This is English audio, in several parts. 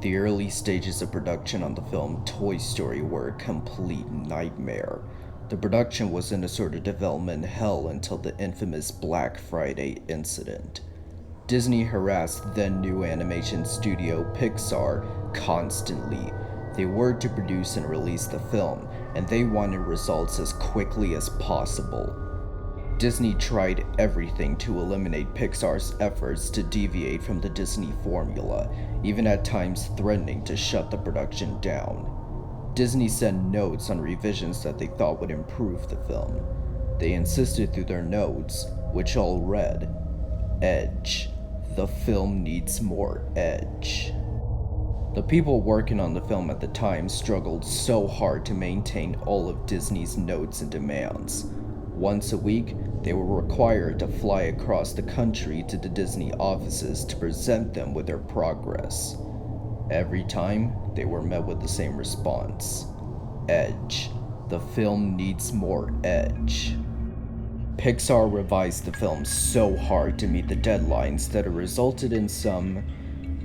The early stages of production on the film Toy Story were a complete nightmare. The production was in a sort of development hell until the infamous Black Friday incident. Disney harassed then new animation studio Pixar constantly. They were to produce and release the film, and they wanted results as quickly as possible. Disney tried everything to eliminate Pixar's efforts to deviate from the Disney formula, even at times threatening to shut the production down. Disney sent notes on revisions that they thought would improve the film. They insisted through their notes, which all read, "Edge. The film needs more edge." The people working on the film at the time struggled so hard to maintain all of Disney's notes and demands. Once a week, they were required to fly across the country to the Disney offices to present them with their progress. Every time, they were met with the same response. Edge. The film needs more edge. Pixar revised the film so hard to meet the deadlines that it resulted in some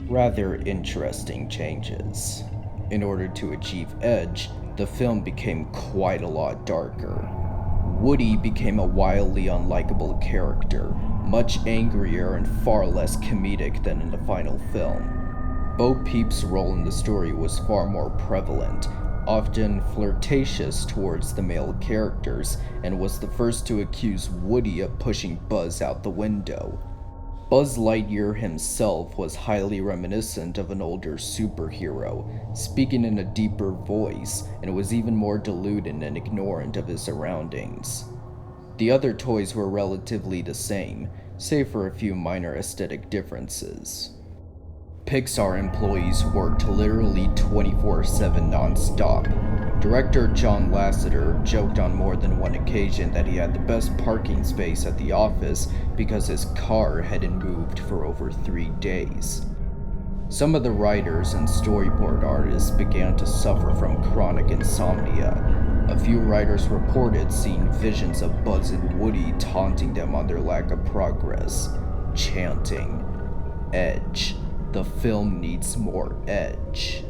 rather interesting changes. In order to achieve edge, the film became quite a lot darker. Woody became a wildly unlikable character, much angrier and far less comedic than in the final film. Bo Peep's role in the story was far more prevalent, often flirtatious towards the male characters, and was the first to accuse Woody of pushing Buzz out the window. Buzz Lightyear himself was highly reminiscent of an older superhero, speaking in a deeper voice, and was even more deluded and ignorant of his surroundings. The other toys were relatively the same, save for a few minor aesthetic differences. Pixar employees worked literally 24/7 non-stop. Director John Lasseter joked on more than one occasion that he had the best parking space at the office because his car hadn't moved for over 3 days. Some of the writers and storyboard artists began to suffer from chronic insomnia. A few writers reported seeing visions of Buzz and Woody taunting them on their lack of progress, chanting, "Edge. The film needs more edge."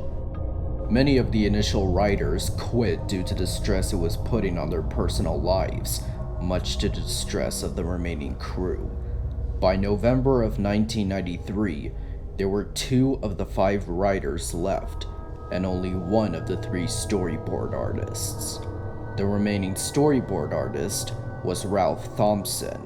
Many of the initial writers quit due to the stress it was putting on their personal lives, much to the distress of the remaining crew. By November of 1993, there were 2 of the 5 writers left, and only 1 of the 3 storyboard artists. The remaining storyboard artist was Ralph Thompson.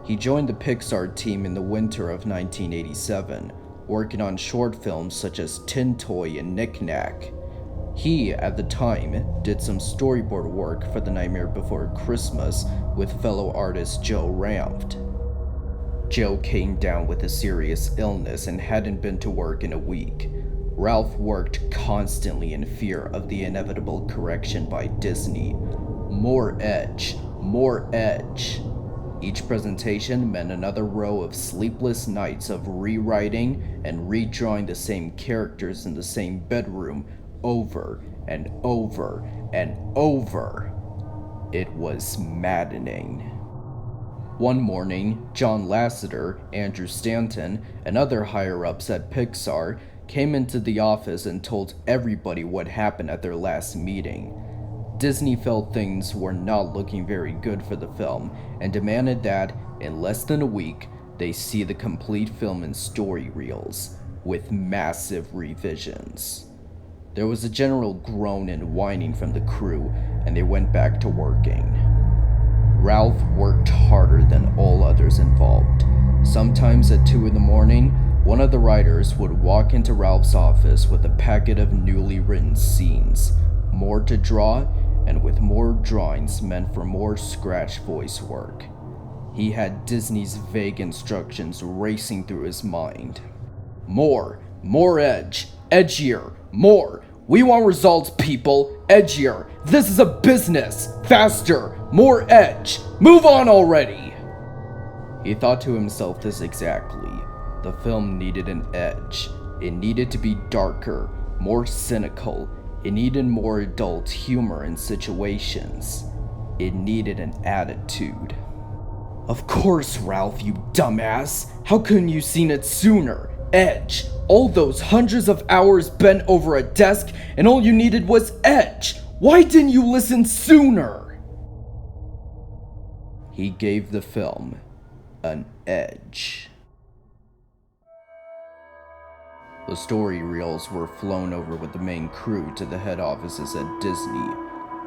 He joined the Pixar team in the winter of 1987, working on short films such as Tin Toy and Knick Knack. He, at the time, did some storyboard work for The Nightmare Before Christmas with fellow artist Joe Ranft. Joe came down with a serious illness and hadn't been to work in a week. Ralph worked constantly in fear of the inevitable correction by Disney. More edge, more edge. Each presentation meant another row of sleepless nights of rewriting and redrawing the same characters in the same bedroom over and over and over. It was maddening. One morning, John Lasseter, Andrew Stanton, and other higher-ups at Pixar came into the office and told everybody what happened at their last meeting. Disney felt things were not looking very good for the film and demanded that, in less than a week, they see the complete film in story reels, with massive revisions. There was a general groan and whining from the crew, and they went back to working. Ralph worked harder than all others involved. Sometimes at 2 in the morning, one of the writers would walk into Ralph's office with a packet of newly written scenes, more to draw, and with more drawings meant for more scratch voice work. He had Disney's vague instructions racing through his mind. More edge, edgier, more. We want results, people, edgier. This is a business, faster, more edge. Move on already. He thought to himself this exactly. The film needed an edge. It needed to be darker, more cynical. It needed more adult humor in situations. It needed an attitude. Of course, Ralph, you dumbass. How couldn't you seen it sooner? Edge. All those hundreds of hours bent over a desk, and all you needed was edge. Why didn't you listen sooner? He gave the film an edge. The story reels were flown over with the main crew to the head offices at Disney.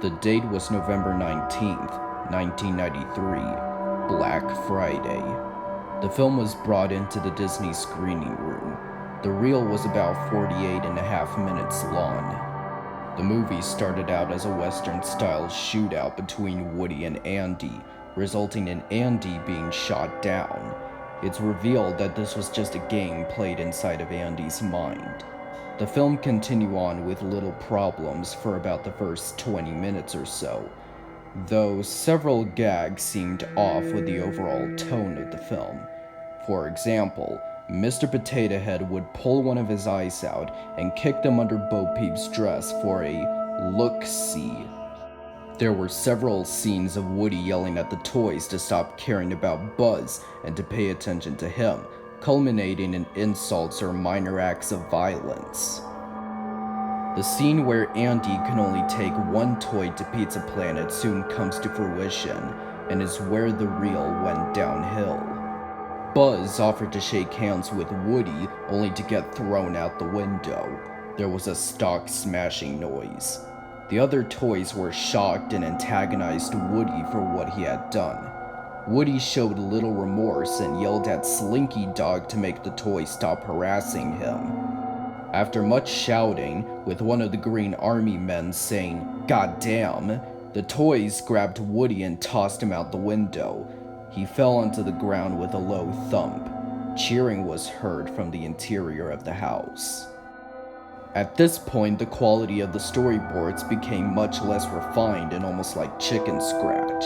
The date was November 19th, 1993, Black Friday. The film was brought into the Disney screening room. The reel was about 48.5 minutes long. The movie started out as a Western-style shootout between Woody and Andy, resulting in Andy being shot down. It's revealed that this was just a game played inside of Andy's mind. The film continued on with little problems for about the first 20 minutes or so, though several gags seemed off with the overall tone of the film. For example, Mr. Potato Head would pull one of his eyes out and kick them under Bo Peep's dress for a look-see. There were several scenes of Woody yelling at the toys to stop caring about Buzz and to pay attention to him, culminating in insults or minor acts of violence. The scene where Andy can only take one toy to Pizza Planet soon comes to fruition, and is where the reel went downhill. Buzz offered to shake hands with Woody, only to get thrown out the window. There was a stock smashing noise. The other toys were shocked and antagonized Woody for what he had done. Woody showed little remorse and yelled at Slinky Dog to make the toy stop harassing him. After much shouting, with one of the Green Army men saying, "God damn," the toys grabbed Woody and tossed him out the window. He fell onto the ground with a low thump. Cheering was heard from the interior of the house. At this point, the quality of the storyboards became much less refined and almost like chicken scratch.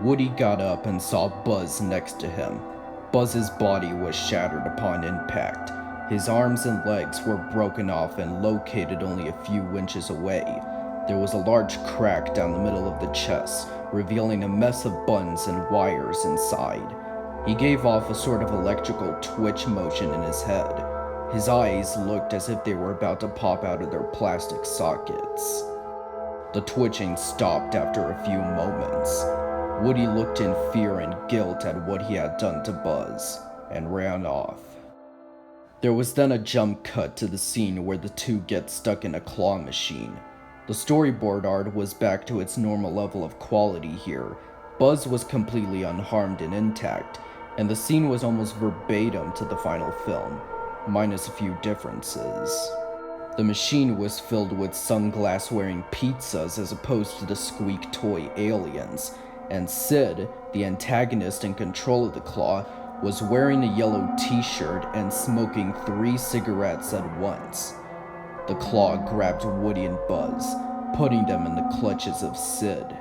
Woody got up and saw Buzz next to him. Buzz's body was shattered upon impact. His arms and legs were broken off and located only a few inches away. There was a large crack down the middle of the chest, revealing a mess of buttons and wires inside. He gave off a sort of electrical twitch motion in his head. His eyes looked as if they were about to pop out of their plastic sockets. The twitching stopped after a few moments. Woody looked in fear and guilt at what he had done to Buzz, and ran off. There was then a jump cut to the scene where the two get stuck in a claw machine. The storyboard art was back to its normal level of quality here. Buzz was completely unharmed and intact, and the scene was almost verbatim to the final film, minus a few differences. The machine was filled with sunglass-wearing pizzas as opposed to the squeak toy aliens, and Sid, the antagonist in control of the claw, was wearing a yellow t-shirt and smoking 3 cigarettes at once. The claw grabbed Woody and Buzz, putting them in the clutches of Sid.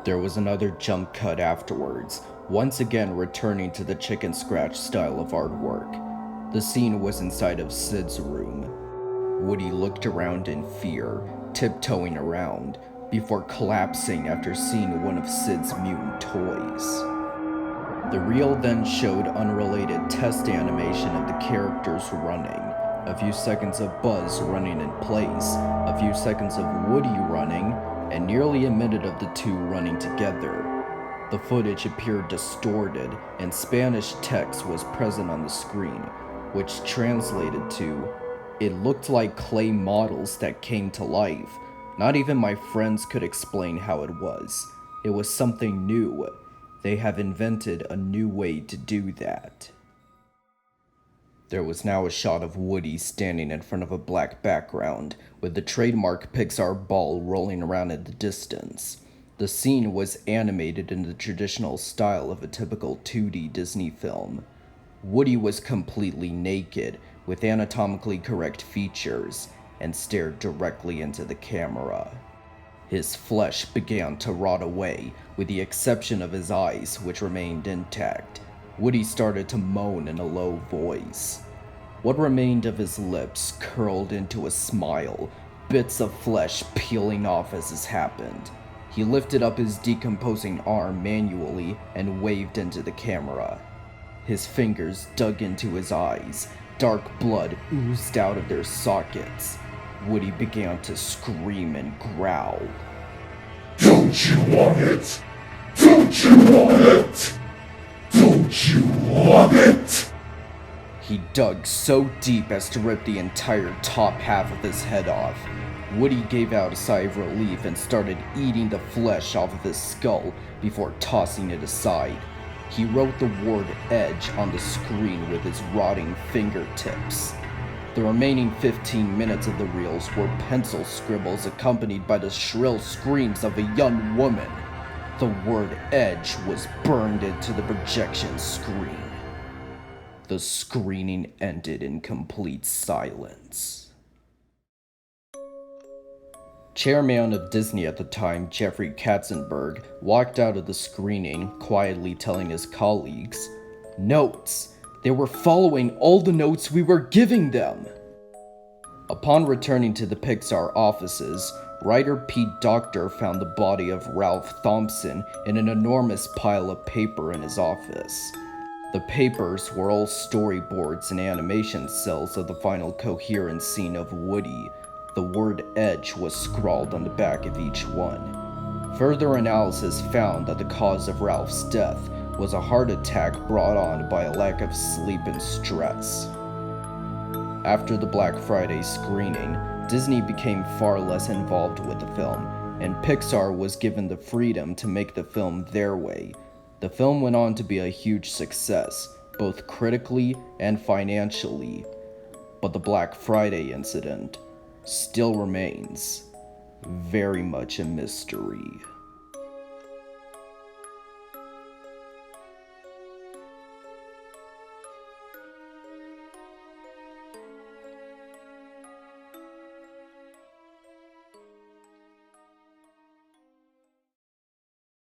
There was another jump cut afterwards, once again returning to the chicken scratch style of artwork. The scene was inside of Sid's room. Woody looked around in fear, tiptoeing around, before collapsing after seeing one of Sid's mutant toys. The reel then showed unrelated test animation of the characters running, a few seconds of Buzz running in place, a few seconds of Woody running, and nearly a minute of the two running together. The footage appeared distorted, and Spanish text was present on the screen, which translated to, "It looked like clay models that came to life. Not even my friends could explain how it was. It was something new. They have invented a new way to do that." There was now a shot of Woody standing in front of a black background, with the trademark Pixar ball rolling around in the distance. The scene was animated in the traditional style of a typical 2D Disney film. Woody was completely naked, with anatomically correct features, and stared directly into the camera. His flesh began to rot away, with the exception of his eyes, which remained intact. Woody started to moan in a low voice. What remained of his lips curled into a smile, bits of flesh peeling off as this happened. He lifted up his decomposing arm manually and waved into the camera. His fingers dug into his eyes. Dark blood oozed out of their sockets. Woody began to scream and growl. Don't you want it? Don't you want it? Don't you want it? He dug so deep as to rip the entire top half of his head off. Woody gave out a sigh of relief and started eating the flesh off of his skull before tossing it aside. He wrote the word edge on the screen with his rotting fingertips. The remaining 15 minutes of the reels were pencil scribbles accompanied by the shrill screams of a young woman. The word edge was burned into the projection screen. The screening ended in complete silence. Chairman of Disney at the time, Jeffrey Katzenberg, walked out of the screening, quietly telling his colleagues, "Notes! They were following all the notes we were giving them!" Upon returning to the Pixar offices, writer Pete Docter found the body of Ralph Thompson in an enormous pile of paper in his office. The papers were all storyboards and animation cells of the final coherent scene of Woody. The word edge was scrawled on the back of each one. Further analysis found that the cause of Ralph's death was a heart attack brought on by a lack of sleep and stress. After the Black Friday screening, Disney became far less involved with the film, and Pixar was given the freedom to make the film their way. The film went on to be a huge success, both critically and financially. But the Black Friday incident still remains very much a mystery.